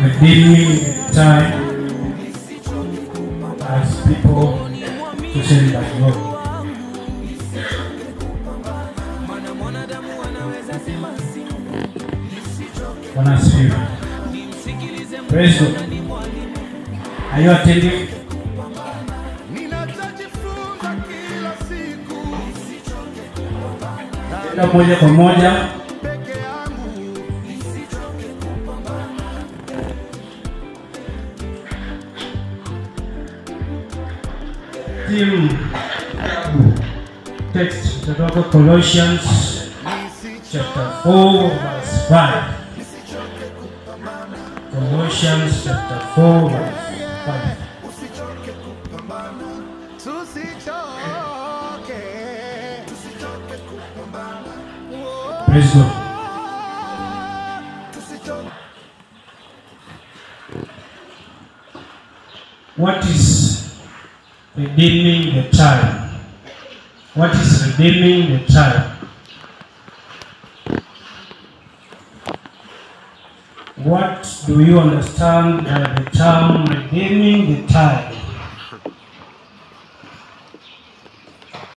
redeeming the time as people to celebrate God. Bwana asifiwe. Praise God. Are you attending? Moja kwa moja. Text kutoka Colossians chapter 4 verse 5. Colossians chapter 4 verse 5. Praise God. What is redeeming the time? What is redeeming the time? What do you understand by the term redeeming the time?